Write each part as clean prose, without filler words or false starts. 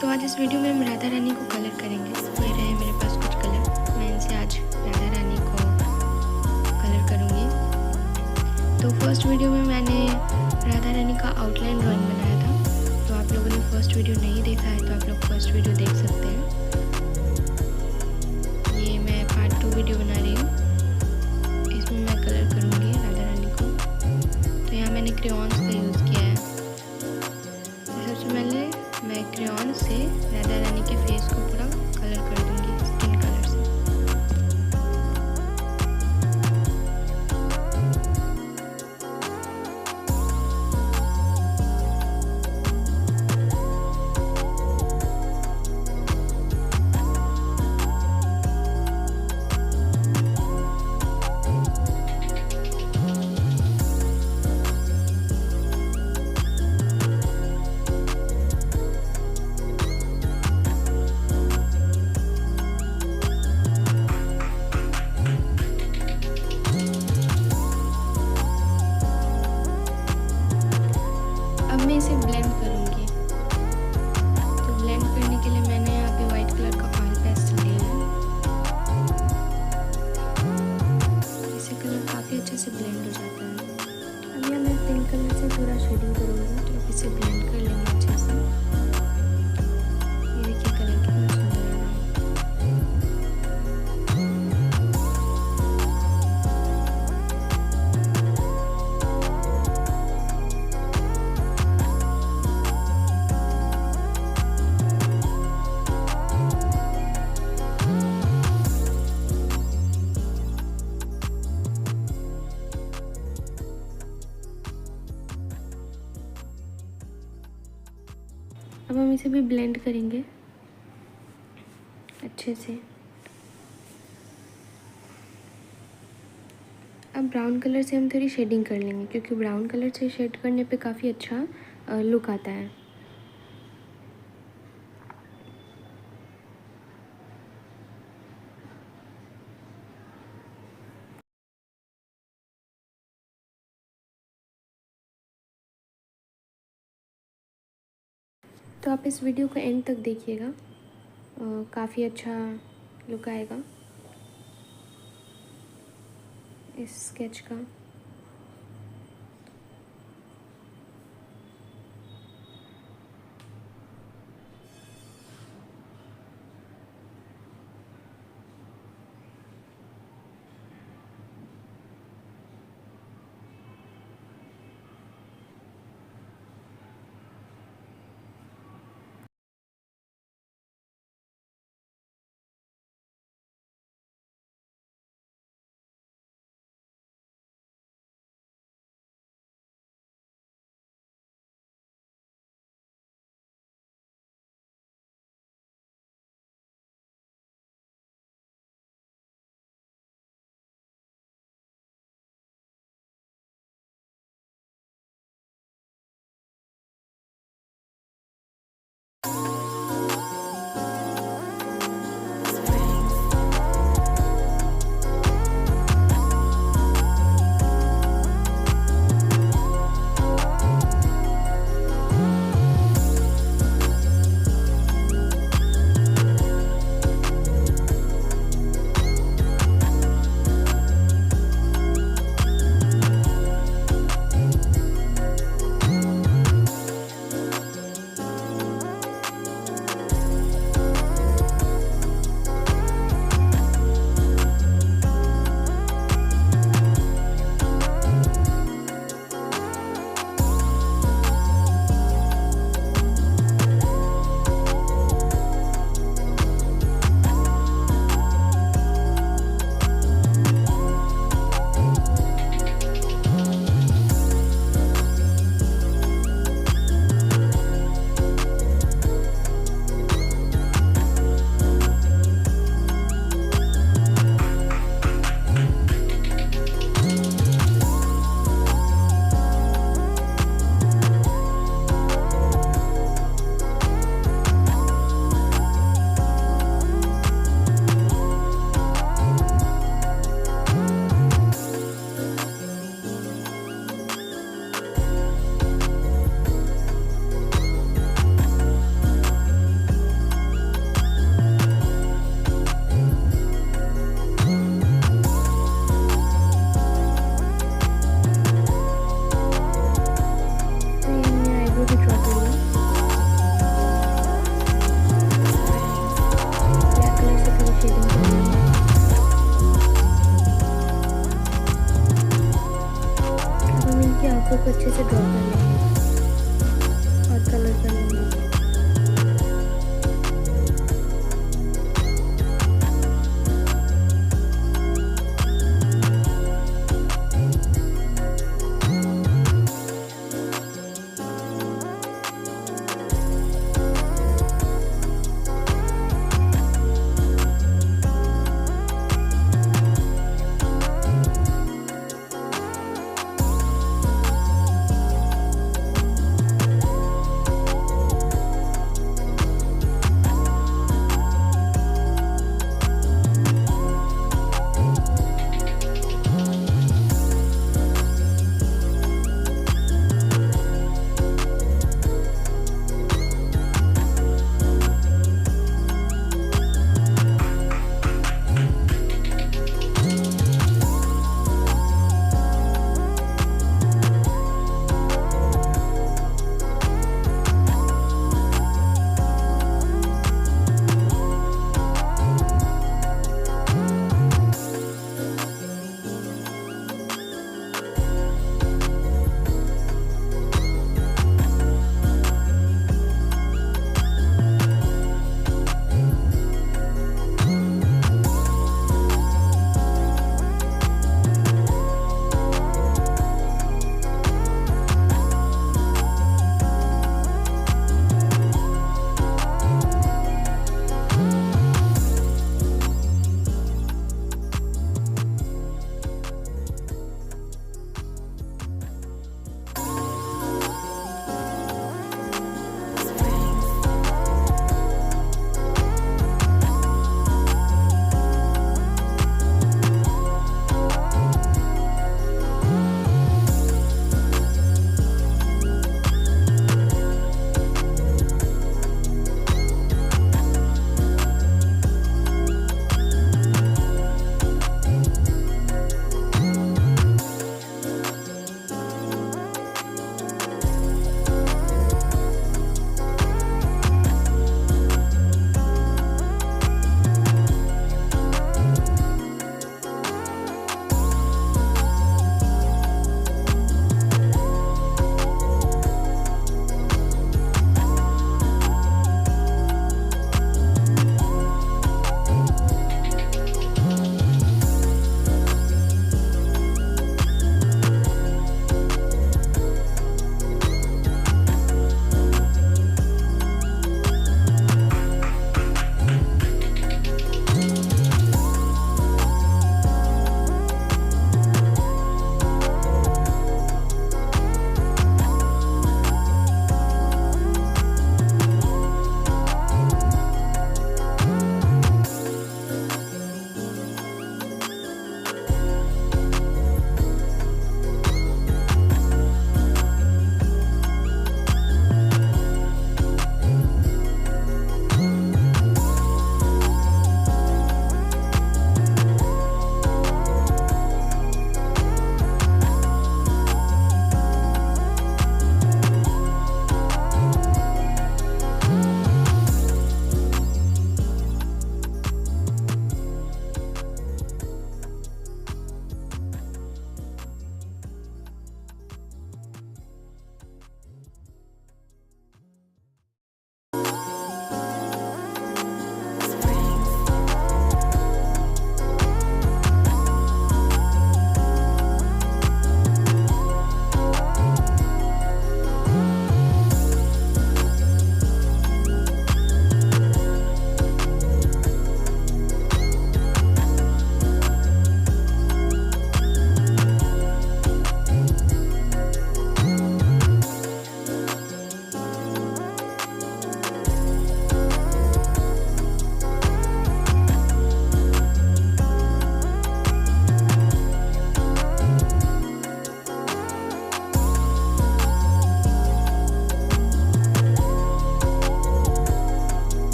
तो आज इस वीडियो में हम राधा रानी को कलर करेंगे। ये रहे मेरे पास कुछ कलर, मैं इनसे आज राधा रानी को कलर करूँगी। तो फर्स्ट वीडियो में मैंने राधा रानी का आउटलाइन ड्राइंग बनाया था, तो आप लोगों ने फर्स्ट वीडियो नहीं देखा है तो आप लोग फर्स्ट वीडियो देख सकते हैं। ये मैं पार्ट 2 वीडियो बना रही हूँ, इसमें मैं कलर करूँगी राधा रानी को। तो यहाँ मैंने क्रेयॉन्स का यूज़ किया है। सबसे पहले मैं क्रेयॉन से राधा रानी के फेस को पूरा कलर कर दूंगी स्किन कलर से। अब मैं इसे ब्लेंड करूँगी। तो ब्लेंड करने के लिए मैंने यहाँ पे वाइट कलर का ऑयल पेस्टल लिया है। इससे कलर काफ़ी अच्छे से ब्लेंड हो जाता है। अब यहाँ मैं पिंक कलर से पूरा शेडिंग करूँगी, तो इसे ब्लेंड कर लेंगे अच्छे से। ये देखिए कलर कितना सुंदर है। अब हम इसे भी ब्लेंड करेंगे अच्छे से। अब ब्राउन कलर से हम थोड़ी शेडिंग कर लेंगे, क्योंकि ब्राउन कलर से शेड करने पे काफ़ी अच्छा लुक आता है। तो आप इस वीडियो को एंड तक देखिएगा, काफ़ी अच्छा लुक आएगा इस स्केच का।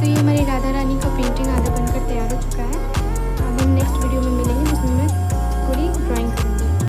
ये हमारी राधा रानी का पेंटिंग आधा बनकर तैयार हो चुका है। अब हम नेक्स्ट वीडियो में मिलेंगे।